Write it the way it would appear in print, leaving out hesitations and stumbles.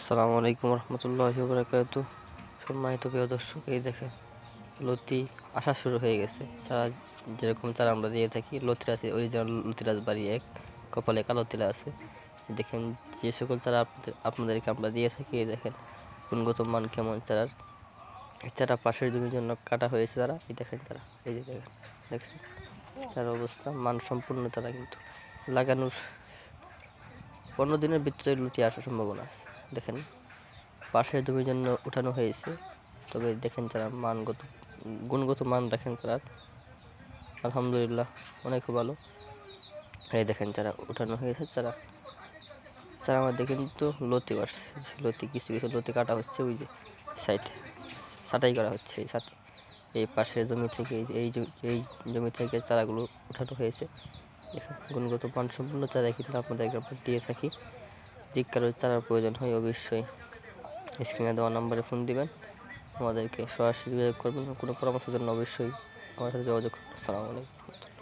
আসসালামু আলাইকুম রহমতুল্লাহি বারাকাতু। সম্মানিত প্রিয় দর্শক, এই দেখেন লতি আসা শুরু হয়ে গেছে। চারা যেরকম চারা আমরা দিয়ে থাকি, লতিরাজ আছে, ওই যেমন লতিরাজ বাড়ি এক, কপালে কালো তিলা আছে। দেখেন যে সকল চারা আপনাদেরকে আমরা দিয়ে থাকি, এই দেখেন গুণগত মান কেমন চারার। এই চারা পাশের জমির জন্য কাটা হয়েছে চারা, এই দেখেন চারা, এই যে দেখছেন চারার অবস্থা মান সম্পূর্ণ চারা, কিন্তু লাগানোর 15 দিনের ভিতরে লতি আসার সম্ভাবনা আছে। দেখেন পাশের জমির জন্য উঠানো হয়েছে, তবে দেখেন যারা গুণগত মান দেখেন তারা আলহামদুলিল্লাহ অনেক ভালো। এই দেখেন যারা উঠানো হয়েছে যারা আমাদের কিন্তু লতি আসছে, লতি কিছু কিছু লতি কাটা হচ্ছে, ওই যে সাইডে ছাঁটাই করা হচ্ছে। এই ছাঁটাই এই পাশের জমি থেকে এই জমি থেকে চারাগুলো উঠানো হয়েছে। দেখেন গুণগত মান সম্পূর্ণ চারা কিন্তু আপনাদেরকে আমরা দিয়ে থাকি। যে কারো চারার প্রয়োজন হয় অবশ্যই স্ক্রিনে দেওয়া নাম্বারে ফোন দিবেন, আমাদেরকে সরাসরি যোগাযোগ করবেন। কোনো পরামর্শের জন্য অবশ্যই আমার সাথে যোগাযোগ করুন। আসসালামু আলাইকুম।